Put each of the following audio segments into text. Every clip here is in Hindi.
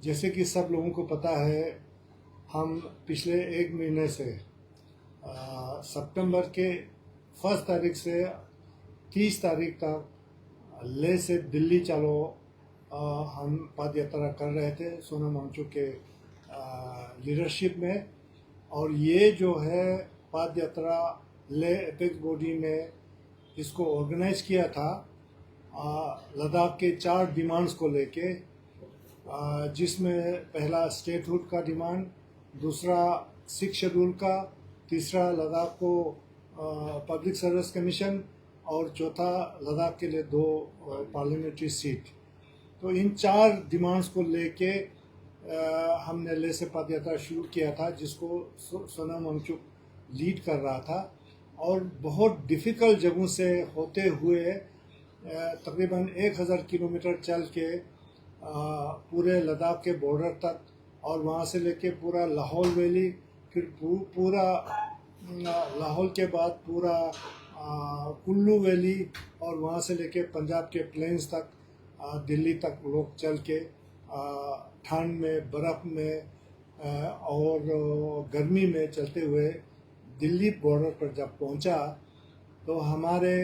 जैसे कि सब लोगों को पता है, हम पिछले एक महीने से सितंबर के 1 तारीख से 30 तारीख तक लेह से दिल्ली चलो हम पद यात्रा कर रहे थे सोनम वांगचुक के लीडरशिप में। और ये जो है पद यात्रा लेह एपेक्स बॉडी ने इसको ऑर्गेनाइज किया था लद्दाख के 4 डिमांड्स को लेके, जिसमें पहला स्टेटहुड का डिमांड, दूसरा 6 शेड्यूल का, तीसरा लद्दाख को पब्लिक सर्विस कमीशन और चौथा लद्दाख के लिए 2 पार्लियामेंट्री सीट। तो इन 4 डिमांड्स को लेके हमने लेह से पद यात्रा शुरू किया था, जिसको सोनम वांगचुक लीड कर रहा था। और बहुत डिफ़िकल्ट जगहों से होते हुए तकरीबन 1000 किलोमीटर चल के पूरे लद्दाख के बॉर्डर तक, और वहाँ से लेके पूरा लाहौल वैली, फिर पूरा लाहौल के बाद पूरा कुल्लू वैली, और वहाँ से लेके पंजाब के प्लेन्स तक दिल्ली तक लोग चल के ठंड में, बर्फ़ में और गर्मी में चलते हुए दिल्ली बॉर्डर पर जब पहुंचा तो हमारे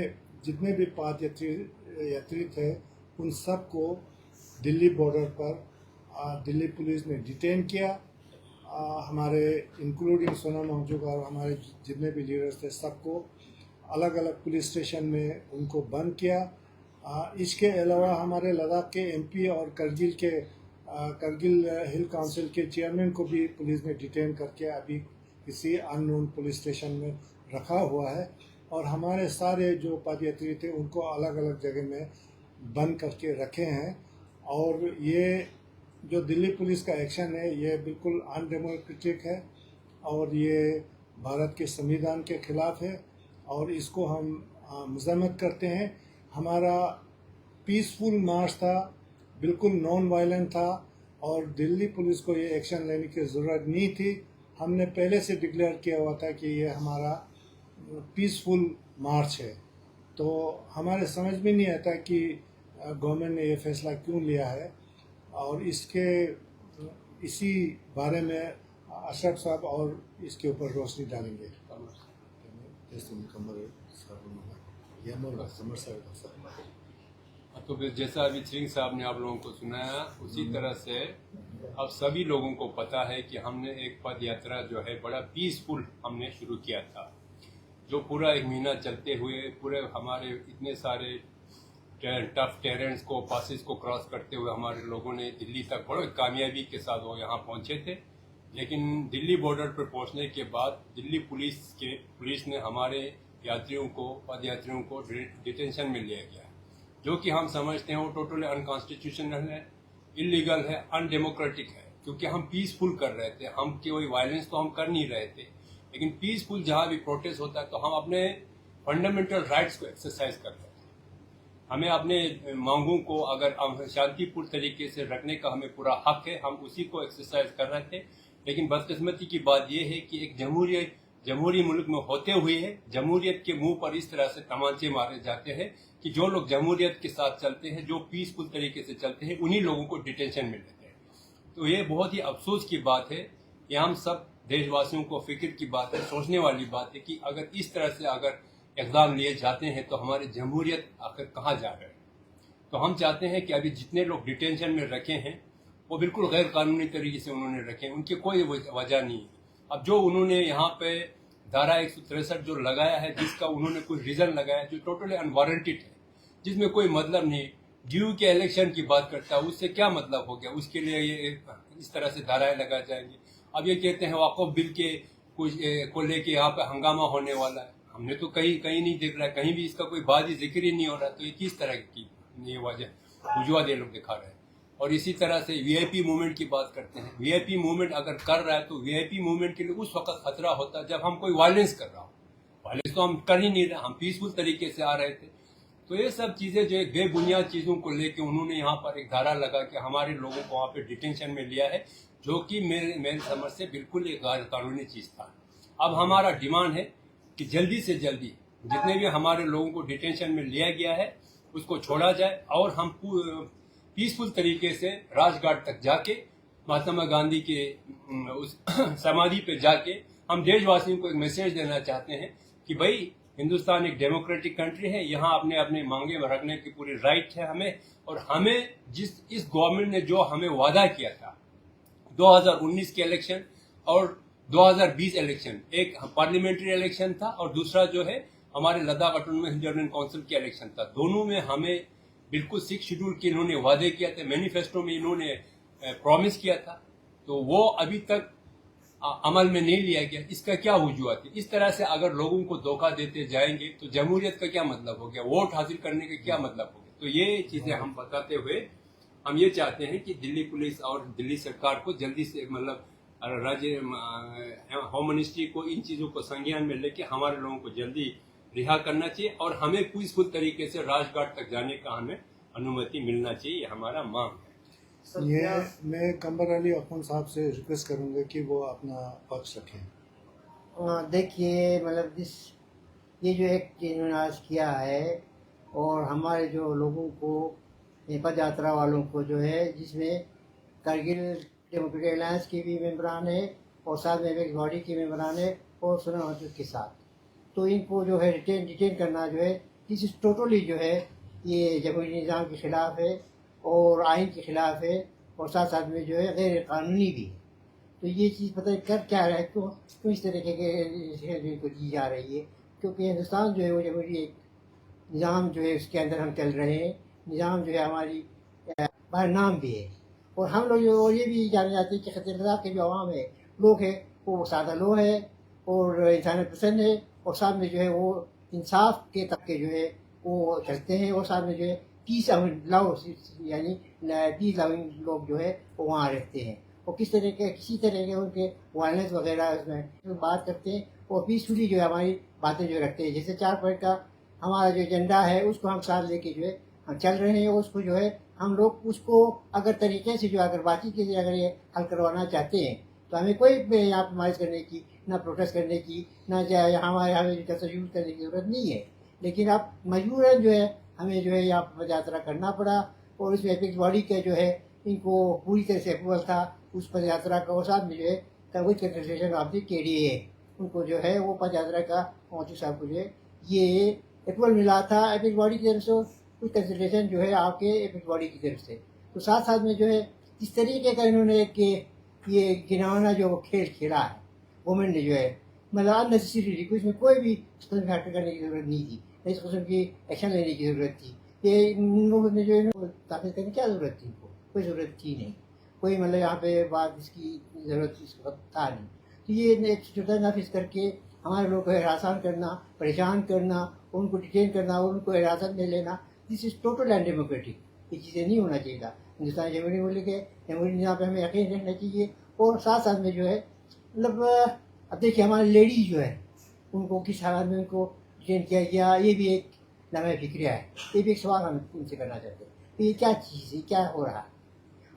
जितने भी पद यात्री थे उन सब को दिल्ली बॉर्डर पर दिल्ली पुलिस ने डिटेन किया। हमारे इंक्लूडिंग सोनम वांगचुक और हमारे जितने भी लीडर्स थे सबको अलग अलग पुलिस स्टेशन में उनको बंद किया। इसके अलावा हमारे लद्दाख के एमपी और करगिल हिल काउंसिल के चेयरमैन को भी पुलिस ने डिटेन करके अभी किसी अननोन पुलिस स्टेशन में रखा हुआ है। और हमारे सारे जो पदयात्री थे उनको अलग अलग जगह में बंद करके रखे हैं। और ये जो दिल्ली पुलिस का एक्शन है ये बिल्कुल अनडेमोक्रेटिक है और ये भारत के संविधान के खिलाफ है, और इसको हम मजम्मत करते हैं। हमारा पीसफुल मार्च था, बिल्कुल नॉन वायलेंट था, और दिल्ली पुलिस को ये एक्शन लेने की ज़रूरत नहीं थी। हमने पहले से डिक्लेयर किया हुआ था कि ये हमारा पीसफुल मार्च है। तो हमारे समझ में नहीं आता कि गवर्नमेंट ने ये फैसला क्यों लिया है, और इसी बारे में अशरफ साहब और इसके ऊपर रोशनी डालेंगे। तो जैसा अभी सिंह साहब ने आप लोगों को सुनाया, उसी तरह से अब सभी लोगों को पता है कि हमने एक पद यात्रा जो है बड़ा पीसफुल हमने शुरू किया था, जो पूरा 1 महीना चलते हुए पूरे हमारे इतने सारे टफ टेरेंस को, पासेस को क्रॉस करते हुए हमारे लोगों ने दिल्ली तक बड़े कामयाबी के साथ वो यहाँ पहुँचे थे। लेकिन दिल्ली बॉर्डर पर पहुँचने के बाद दिल्ली पुलिस ने हमारे यात्रियों को, पद यात्रियों को डिटेंशन में लिया गया, जो कि हम समझते हैं वो टोटली अनकॉन्स्टिट्यूशनल है, इलीगल है, अनडेमोक्रेटिक है। क्योंकि हम पीसफुल कर रहे थे, हम कोई वायलेंस तो हम कर नहीं रहे थे, लेकिन पीसफुल जहाँ भी प्रोटेस्ट होता है तो हम अपने फंडामेंटल राइट्स को एक्सरसाइज कर रहे थे। हमें अपने मांगों को अगर शांतिपूर्ण तरीके से रखने का हमें पूरा हक है, हम उसी को एक्सरसाइज कर रहे थे। लेकिन बदकिस्मती की बात यह है कि एक जमहूरी मुल्क में होते हुए जमहूरियत के मुंह पर इस तरह से तमाचे मारे जाते हैं कि जो लोग जमहूरियत के साथ चलते हैं, जो पीसफुल तरीके से चलते हैं, उन्हीं लोगों को डिटेंशन मिल लेते हैं। तो ये बहुत ही अफसोस की बात है कि हम सब देशवासियों को फिक्र की बात है, सोचने वाली बात है कि अगर इस तरह से अगर इक़दाम लिए जाते हैं तो हमारी जमहूरियत आखिर कहाँ जा रहे हैं। तो हम चाहते हैं कि अभी जितने लोग डिटेंशन में रखे हैं वो बिल्कुल गैर कानूनी तरीके से उन्होंने रखे हैं, उनकी कोई वजह नहीं है। अब जो उन्होंने यहाँ पे धारा 163 जो लगाया है, जिसका उन्होंने कोई रीजन लगाया जो टोटली अनवारंटेड है, जिसमें कोई मतलब नहीं, ड्यू के इलेक्शन की बात करता है, उससे क्या मतलब हो गया, उसके लिए ये इस तरह से धाराएं लगाई जाएंगी। अब ये कहते हैं वक़्फ़ बिल के को लेके यहाँ पे हंगामा होने वाला है, हमने तो कहीं नहीं देख रहा है, कहीं भी इसका कोई बात ही जिक्र ही नहीं हो रहा। तो ये किस तरह की ये वजह उजवा दे लोग दिखा रहे हैं। और इसी तरह से वीआईपी मूवमेंट की बात करते हैं, वीआईपी मूवमेंट अगर कर रहा है तो वीआईपी मूवमेंट के लिए उस वक्त खतरा होता है जब हम कोई वायलेंस कर रहा हो। वायलेंस तो हम कर ही नहीं रहे, हम पीसफुल तरीके से आ रहे थे। तो ये सब चीजें जो एक बेबुनियाद चीजों को लेके उन्होंने यहाँ पर एक धारा लगा के हमारे लोगों को वहाँ पे डिटेंशन में लिया है, जो कि मेरे समझ से बिल्कुल एक गैर कानूनी चीज था। अब हमारा डिमांड है कि जल्दी से जल्दी जितने भी हमारे लोगों को डिटेंशन में लिया गया है उसको छोड़ा जाए, और हम पीसफुल तरीके से राजघाट तक जाके महात्मा गांधी के उस समाधि पे जाके हम देशवासियों को एक मैसेज देना चाहते हैं कि भाई हिंदुस्तान एक डेमोक्रेटिक कंट्री है, यहाँ अपने अपने मांगे रखने की पूरी राइट है हमें। और हमें इस गवर्नमेंट ने जो हमें वादा किया था 2019 के इलेक्शन और 2020 इलेक्शन, एक पार्लियामेंट्री इलेक्शन था और दूसरा जो है हमारे लद्दाख ऑटोनोमस डेवलपमेंट काउंसिल के इलेक्शन था। दोनों में हमें बिल्कुल 6 शेड्यूल के इन्होंने वादे किया थे, मैनिफेस्टो में इन्होंने प्रॉमिस किया था, तो वो अभी तक अमल में नहीं लिया गया। इसका क्या वजूहत है? इस तरह से अगर लोगों को धोखा देते जाएंगे तो जमहूरियत का क्या मतलब हो गया, वोट हासिल करने का क्या मतलब हो गया? तो ये चीजें हम बताते हुए हम ये चाहते हैं कि दिल्ली पुलिस और दिल्ली सरकार को जल्दी से मतलब राज्य होम मिनिस्ट्री को इन चीजों को संज्ञान में लेके हमारे लोगों को जल्दी रिहा करना चाहिए और हमें पीसफुल तरीके से राजघाट तक जाने का हमें अनुमति मिलना चाहिए, ये हमारा मांग है। ये मैं कंबर अली अखुन साहब से रिक्वेस्ट करूंगा कि वो अपना पक्ष रखें। देखिए, मतलब ये जो एक इन्होंने आज किया है और हमारे जो लोगों को पद यात्रा वालों को जो है, जिसमें कारगिल डेमोक्रेटिक अलायंस के भी मेम्बरान है और साथ में एक बॉडी के मेम्बरान है और सुना महसूद के साथ, तो इनको जो है डिटेन करना जो है दिस इज टोटली जो है ये जमहूरी निज़ाम के खिलाफ है और आइन के खिलाफ है और साथ साथ में जो है गैर कानूनी भी है। तो ये चीज़ पता कर क्या रहा है, क्यों इस तरीके के को दी जा रही है, क्योंकि हिंदुस्तान जो है वो जमहूरी एक निज़ाम जो है उसके अंदर हम चल रहे हैं। निज़ाम जो है हमारी बाहर नाम भी है और हम लोग जो ये भी जाने जाते हैं कि खतरनाक के जो आवाम है लोग हैं वो सादा लोग है और इंसान पसंद है और साथ में जो है वो इंसाफ के तबके जो है वो चलते हैं और साथ में जो है पीस लव यानी पीस लविंग लोग जो है वो वहाँ रहते हैं और किसी तरह के उनके वायलेंस वगैरह उसमें बात करते हैं और पीसफुली जो है हमारी बातें जो रखते हैं। जैसे 4 पॉइंट का हमारा जो एजेंडा है उसको हम साथ लेके जो है हम चल रहे हैं। उसको जो है हम लोग उसको अगर तरीके से जो अगर बातचीत के अगर ये हल करवाना चाहते हैं तो हमें कोई यहाँ माइज करने की ना प्रोटेस्ट करने की ना हमें यूज करने की जरूरत नहीं है। लेकिन अब मजबूरन जो है हमें जो है यहाँ पद यात्रा करना पड़ा और उसमें एपिक्स बॉडी का जो है इनको पूरी तरह से अप्रूवल था उस पद यात्रा का और साथ में जो है with consultation of the KDA उनको जो है वो पद यात्रा का मौजूद साहब को जो है ये अप्रूवल मिला था एपिक्स बॉडी की तरफ से, कुछ कंसल्टेशन जो है आपके एपिक्स बॉडी की तरफ से। तो साथ साथ में जो है इस तरीके का इन्होंने ये गिनाना जो खेल खेला है गवर्नमेंट ने जो है मतलब अननेसेसरी, इसमें कोई भी फैक्टर करने की जरूरत नहीं थी, इस किस्म की एक्शन लेने की ज़रूरत थी। ये इन लोगों ने जो है ताकत करने की क्या ज़रूरत थी, इनको कोई ज़रूरत थी नहीं, कोई मतलब यहाँ पे बात इसकी ज़रूरत इस वक्त था नहीं। तो ये एक छोटा नाफिज करके हमारे लोगों को हरासान करना, परेशान करना, उनको डिटेन करना, उनको हिरासत में लेना, दिस इज़ टोटल अनडेमोक्रेटिक। ये चीज़ें नहीं होना चाहिए था। हिंदुस्तान जमहूरी मुल्क है, जमहूरी निज़ाम पर हमें यकीन रखना चाहिए और साथ साथ में जो है मतलब अब देखिए हमारे लेडीज जो है उनको किस हालत में उनको डिटेन किया गया, ये भी एक लम्हा फिक्रिया है। ये भी एक सवाल हम उनसे करना चाहते हैं, तो ये क्या चीज़ है, क्या हो रहा है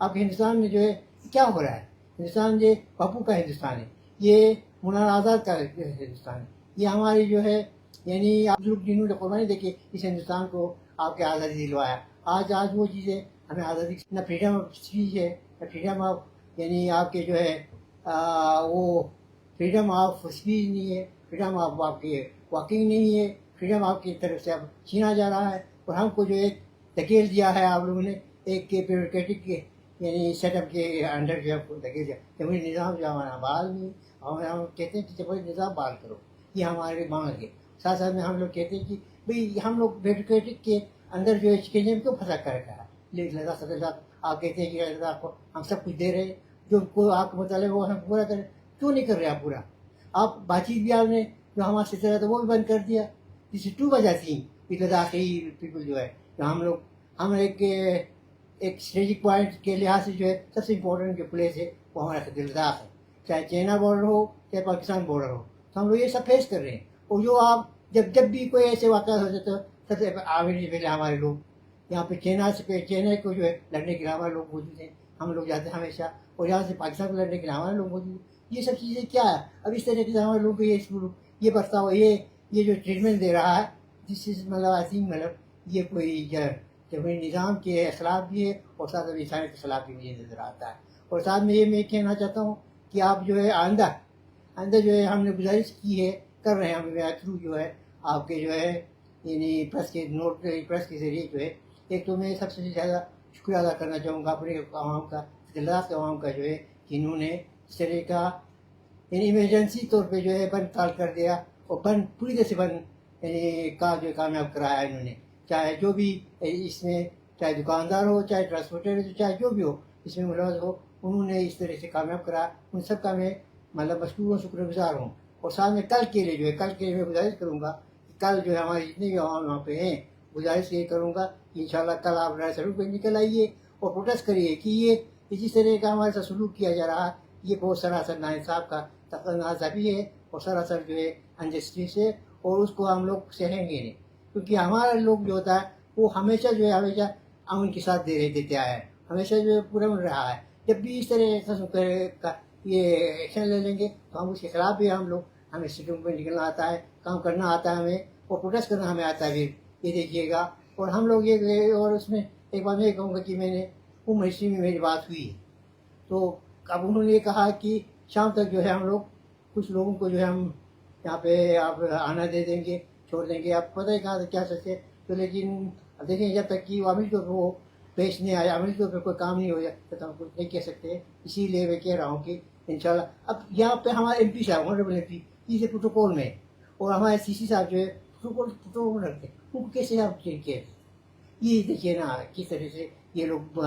अब हिंदुस्तान में जो है, क्या हो रहा है? हिंदुस्तान ये बापू का हिंदुस्तान है, ये मौलाना आज़ाद का हिंदुस्तान है, ये हमारी जो है यानी आप लोग जिन्होंने कुर्बानी देखी इस हिंदुस्तान को आपके आज़ादी दिलवाया। आज वो चीज़ें हमें आज़ादी न फ्रीडम ऑफ स्पीच है, न फ्रीडम ऑफ यानी आपके जो है वो फ्रीडम ऑफ स्पीच नहीं है, फ्रीडम ऑफ आपके वॉकिंग नहीं है, फ्रीडम आपकी तरफ से अब छीना जा रहा है और हमको जो एक धकेल दिया है आप लोगों ने एक ब्यूरोक्रेटिक के यानी सेटअप के अंडर जो आपको धकेल दिया। जमहूरी निज़ाम जो हमारा बहाल नहीं, हम कहते हैं कि जमहूरी निज़ाम बहाल करो, ये हमारे मांग है। साथ साथ में हम लोग कहते हैं कि भाई हम लोग ब्यूरोक्रेटिक के अंदर जो है चिकन क्यों फंसा कर रखा है। लेकिन लदा सदर साहब आप कहते हैं कि आपको हम सब कुछ दे रहे हैं, जो को आपको मतलब वो हम पूरा करें, क्यों नहीं कर रहे आप पूरा? आप बातचीत भी आपने जो हमारे सिलसिला था वो भी बंद कर दिया। जिससे 2 वजह थी लद्दाखी पीपल जो है जो हम एक स्ट्रेटेजिक पॉइंट के लिहाज से जो है सबसे इम्पोर्टेंट जो प्लेस है वो हमारा लद्दाख है, चाहे चाइना बॉर्डर हो चाहे पाकिस्तान बॉर्डर हो, तो हम लोग ये सब फेस कर रहे हैं। और जो आप जब भी कोई ऐसे वाक़या हो जाते तो सबसे आगे से पहले हमारे लोग यहाँ पे चाइना को जो है लड़ने के लिए हमारे लोग मौजूद हैं, हम लोग जाते हैं हमेशा, और यहाँ से पाकिस्तान को लड़ने के लिए हमारे लोग मौजूद हैं। ये सब चीज़ें क्या है? अब इस तरीके से हमारे लोग को ये बर्ताव ये जो ट्रीटमेंट दे रहा है, दिस इज मतलब आई थिंक मतलब ये कोई जमहूरी निज़ाम के खिलाफ भी है और साथ में इंसानियत के खिलाफ भी मुझे नज़र आता है। और साथ में ये मैं कहना चाहता हूँ कि आप जो है आइंदा जो है हमने गुजारिश की है, कर रहे हैं हम थ्रू जो है आपके जो है यानी प्रेस के ज़रिए जो है। एक तो मैं सबसे ज़्यादा शुक्रिया अदा करना चाहूँगा अपने आवाम का, लद्दाख के आवाम का जो है कि इन्होंने इस तरह का यानी इमरजेंसी तौर पे जो है बंद ताल कर दिया और बंद पूरी तरह से बंद यानी काम जो कामयाब कराया इन्होंने। चाहे जो भी इसमें, चाहे दुकानदार हो, चाहे ट्रांसपोर्टर हो, चाहे जो भी हो इसमें मुलव्वस हो, उन्होंने इस तरह से कामयाब कराया। उन सब का मैं मतलब मशकूर और शुक्रगुजार हूँ। और साथ में कल के लिए मैं गुजारिश करूँगा कि कल जो है हमारे जितने भी आवाम वहाँ पे हैं, गुजारिश ये करूँगा कि इंशाल्लाह कल आप राय सड़क पर निकल आइए और प्रोटेस्ट करिए कि ये इसी तरह का हमारे साथ सलूक किया जा रहा है, ये बहुत सरासर नाइंसाफ का नासाफी है और सरासर जो है अनजस्टिस है और उसको हम लोग सहेंगे नहीं। क्योंकि हमारा लोग जो होता है वो हमेशा जो है हमेशा अमन के साथ देते आया है, हमेशा जो है पूरा रहा है। जब भी इस तरह का ये एक्शन ले लेंगे तो हम उसके खिलाफ भी हमें स्टेडियम में निकलना आता है, काम करना आता है हमें और प्रोटेस्ट करना हमें आता है भी, ये देखिएगा। और हम लोग ये और उसमें एक बार मैं कहूँगा कि मैंने उम्र हिस्ट्री में मेरी बात हुई तो अब उन्होंने ये कहा कि शाम तक जो है हम लोग कुछ लोगों को जो है हम यहाँ पे आप आना दे देंगे, छोड़ देंगे, आप पता है कहाँ से क्या सकते। तो लेकिन अब देखें जब तक कि अमली तौर पर वो पेश नहीं आया, अमली तौर पर कोई काम नहीं हो जाए तो हम कुछ नहीं कह सकते। इसीलिए मैं कह रहा हूँ कि इंशाल्लाह अब यहाँ पे हमारे MP साहब, ऑनरेबल MP इसे प्रोटोकॉल में और हमारे CC साहब जो है प्रोटोकॉल रखते हैं, उनको कैसे आप किए ये देखिए ना किस तरह से ये लोग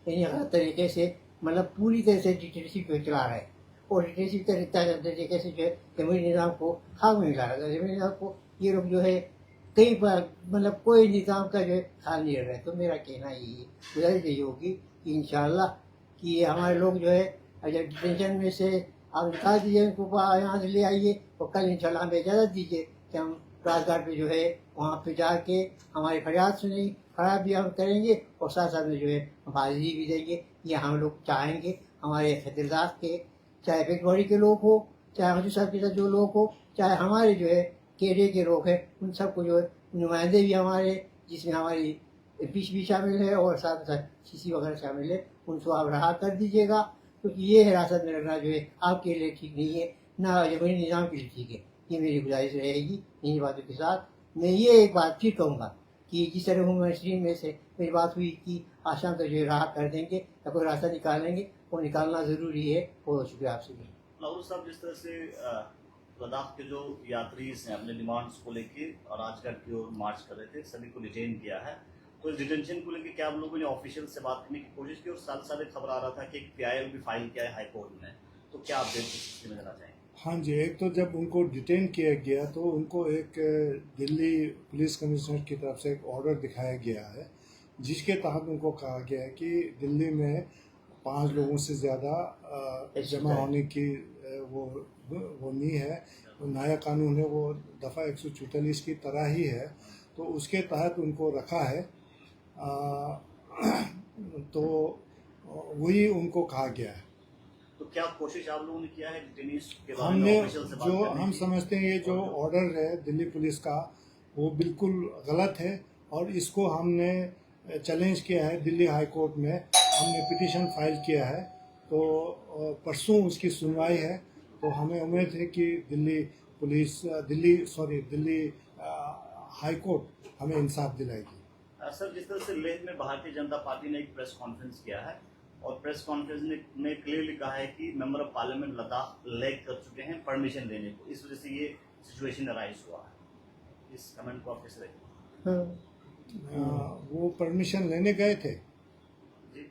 यानी गलत तरीके से मतलब पूरी तरह से डिक्टेटरशिप पे चला रहे हैं और डिक्टेटरशिप तरीके से जो है जमहूरी निज़ाम को खाक में मिला रहा है। जमहूरी निज़ाम को ये लोग जो है कई बार मतलब कोई निज़ाम का जो है ख्याल नहीं रख रहा है। तो मेरा कहना यही गुजारिश यही होगी कि इंशाल्लाह कि ये हमारे लोग जो है अगर डिटेंशन में से आप निकाल दीजिए, उनको यहाँ से ले आइए और कल इंशाल्लाह हमें इजाज़त दीजिए कि हम राजघाट पे जो है वहाँ पे जाके हमारी फरियाद सुनेंगे, खराब भी हम करेंगे और साथ साथ में जो है हम हाजिरी भी देंगे। ये हम लोग चाहेंगे हमारे खतिरदार के, चाहे बिगवाड़ी के लोग हो, चाहे हजूर साहब के साथ जो लोग हो, चाहे हमारे जो है केडे के लोग हैं, उन सबको जो है नुमाइंदे भी हमारे जिसमें हमारी MP भी शामिल है और साथ साथ CC वगैरह शामिल है, उनको आप रहा कर दीजिएगा। क्योंकि ये हिरासत में रखना जो है आपके लिए ठीक नहीं है, ना जमहूरी निज़ाम के लिए ठीक है। ये मेरी गुजारिश रहेगी। इन्हीं बातों के साथ मैं ये एक बात फिर कहूँगा कि जिस तरह हुमर्स्ट्रीम में से मेरी बात हुई कि आज शाम तक जो है राहत कर देंगे या कोई रास्ता निकालेंगे, वो निकालना ज़रूरी है। बहुत शुक्रिया आपसे भी। लाहौर साहब, जिस तरह से लद्दाख के जो यात्रीज हैं अपने डिमांड्स को लेके और राजघाट की ओर मार्च कर रहे थे, सभी को डिटेन किया है, तो इस डिटेंशन को लेके क्या आप लोगों ने ऑफिशियल से बात करने की कोशिश की? और साथ साथ एक खबर आ रहा था कि एक PIL भी फाइल किया है हाई कोर्ट में, तो क्या आप देख में देना चाहेंगे? हाँ जी, एक तो जब उनको डिटेन किया गया तो उनको एक दिल्ली पुलिस कमिश्नर की तरफ से एक ऑर्डर दिखाया गया है जिसके तहत उनको कहा गया है कि दिल्ली में 5 लोगों से ज़्यादा जमा होने की वो नहीं है। वो नया कानून है, वो दफ़ा 144 की तरह ही है, तो उसके तहत उनको रखा है। तो वही उनको कहा गया है। तो क्या कोशिश आप लोगों ने किया है डिटेनीज के बारे हमने में ऑफिशियल से बात जो करने हम की? समझते हैं ये जो ऑर्डर है दिल्ली पुलिस का वो बिल्कुल गलत है और इसको हमने चैलेंज किया है दिल्ली हाई कोर्ट में। हमने पिटीशन फाइल किया है, तो परसों उसकी सुनवाई है। तो हमें उम्मीद है कि दिल्ली हाई कोर्ट हमें इंसाफ दिलाएगी। सर, जिस तरह से लेह में भारतीय जनता पार्टी ने एक प्रेस कॉन्फ्रेंस किया है और प्रेस कॉन्फ्रेंस में क्लियरली कहा है कि member of parliament Ladakh leg कर चुके हैं परमिशन लेने को, इस वजह से ये सिचुएशन अराइज हुआ है। इस कमेंट को आप कैसे देखते हैं? वो परमिशन लेने गए थे जी,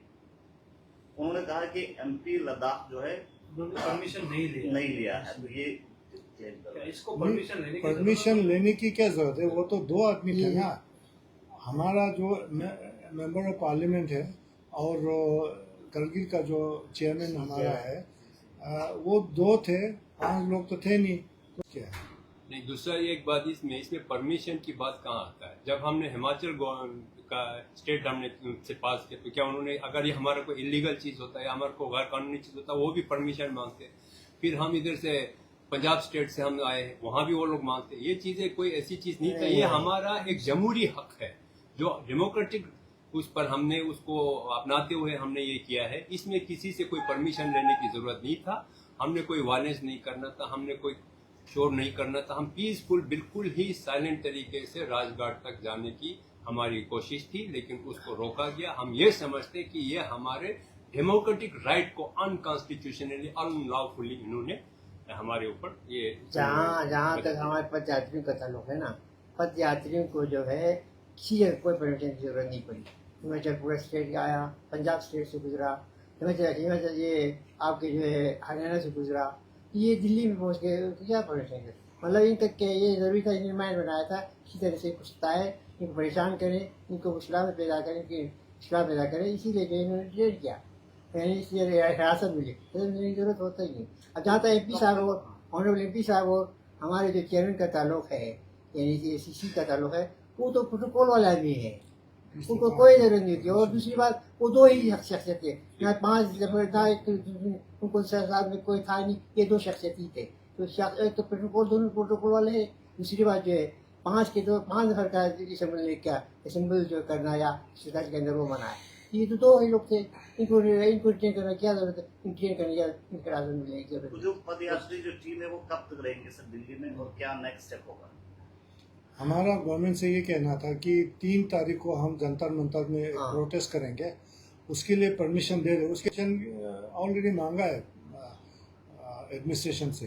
उन्होंने कहा कि MP लद्दाख जो है परमिशन नहीं लिया है, तो ये इसको परमिशन लेने की क्या जरूरत है? वो तो 2 आदमी थे ना। हमारा जो मेंबर ऑफ पार्लियामेंट है और करगिल का जो चेयरमैन हमारा है वो 2 थे, 5 लोग तो थे नहीं। तो क्या है? नहीं, दूसरा एक बात इसमें परमिशन की बात कहाँ आता है? जब हमने हिमाचल का स्टेट हमने से पास किया तो क्या उन्होंने, अगर ये हमारा कोई इलीगल चीज़ होता है या हमारा कोई गैर कानूनी चीज़ होता है वो भी परमिशन मांगते। फिर हम इधर से पंजाब स्टेट से हम आए, वहाँ भी वो लोग मांगते। ये चीज़ें कोई ऐसी चीज़ नहीं था, ये हमारा एक जमहूरी हक है जो डेमोक्रेटिक उस पर हमने उसको अपनाते हुए हमने ये किया है। इसमें किसी से कोई परमिशन लेने की जरूरत नहीं था, हमने कोई वायलेंस नहीं करना था, हमने कोई शोर नहीं करना था। हम पीसफुल बिल्कुल ही साइलेंट तरीके से राजघाट तक जाने की हमारी कोशिश थी, लेकिन उसको रोका गया। हम ये समझते कि ये हमारे डेमोक्रेटिक राइट को अनकॉन्स्टिट्यूशनली अनलॉफुली इन्होंने हमारे ऊपर ये जहाँ तक हमारे पद यात्रियों का ताल्लुक है ना, पद यात्रियों को जो है किसी जगह कोई परमिशन की जरूरत नहीं पड़ी। हिमाचल पूरा स्टेट आया, पंजाब स्टेट से गुजरा, हिमाचल ये आपके जो है हरियाणा से गुजरा, ये दिल्ली में पहुँच गए, तो क्या परमिशन है? मतलब इन तक के ये जरूरी था, इन्हें माइंड बनाया था किसी तरह से कुछ है, इनको परेशान करें, इनको मुश्किल पैदा करें, इनकी मुश्किल पैदा करें, इसीलिए जो इन्होंने ट्रेड किया, यानी इसलिए हिरासत मिली, मिलने की जरूरत होता ही नहीं। अब जहाँ तक MP साहब हो, ऑनरेबल MP साहब हो, हमारे जो चेयरमैन का ताल्लुक है, यानी ACC का ताल्लुक है, वो तो प्रोटोकॉल वाला भी है, उनको कोई जरूरत नहीं थी। और दूसरी बात, वो दो ही शख्सियत थे, यहाँ 5 था, उनको साथ में कोई था नहीं, ये 2 शख्सियत ही थे। तो एक तो प्रोटोकॉल, दोनों प्रोटोकॉल वाले हैं। दूसरी बात जो है 5 नफर का असेंबल ने क्या असेंबल जो करना या सरकार के अंदर वो मनाया, ये तो 2 ही लोग थे, इनको रिटेन करना क्या जरूरत है? रिटेन करने या इनके राजन मिलने की जरूरत है। जो पदयात्री जो टीम है वो कब तक रहेंगे सर दिल्ली में, और क्या नेक्स्ट स्टेप होगा? हमारा गवर्नमेंट से ये कहना था कि 3 तारीख को हम जंतर मंतर में प्रोटेस्ट करेंगे, उसके लिए परमिशन दे दे। उसके ऑलरेडी मांगा है एडमिनिस्ट्रेशन से,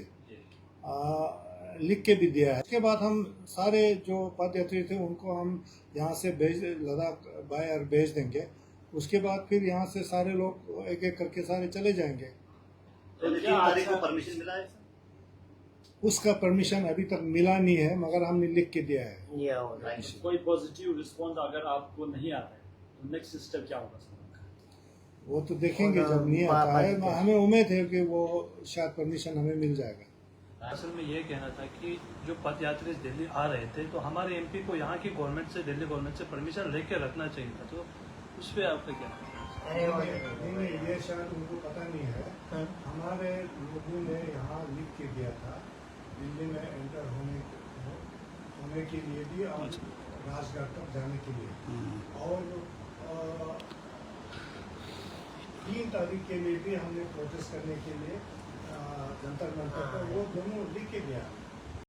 लिख के भी दिया है। उसके बाद हम सारे जो पदयात्री थे उनको हम यहाँ से लद्दाख बाय एयर भेज देंगे। उसके बाद फिर यहाँ से सारे लोग एक एक करके सारे चले जाएंगे। तो 3 तारीख को परमिशन मिला है? उसका परमिशन अभी तक मिला नहीं है, मगर हमने लिख के दिया है। कोई पॉजिटिव रिस्पॉन्स अगर आपको नहीं आता है तो नेक्स्ट स्टेप क्या होगा? वो तो देखेंगे जब नहीं आता है। हमें उम्मीद है कि वो शायद परमिशन हमें मिल जाएगा। असल में ये कहना था कि जो पदयात्री दिल्ली आ रहे थे तो हमारे MP को यहाँ की गवर्नमेंट से, दिल्ली गवर्नमेंट से परमिशन लेके रखना चाहिए था, तो उस पर आपका क्या? नहीं, ये शायद उनको पता नहीं है। हमारे लोगों ने यहाँ लिख के दिया था दिल्ली में एंटर होने के लिए भी और राजघाट तक जाने के लिए, और 3 तारीख के लिए भी हमने प्रोटेस्ट करने के लिए जंतर मंतर पर वो दोनों लिख के गया।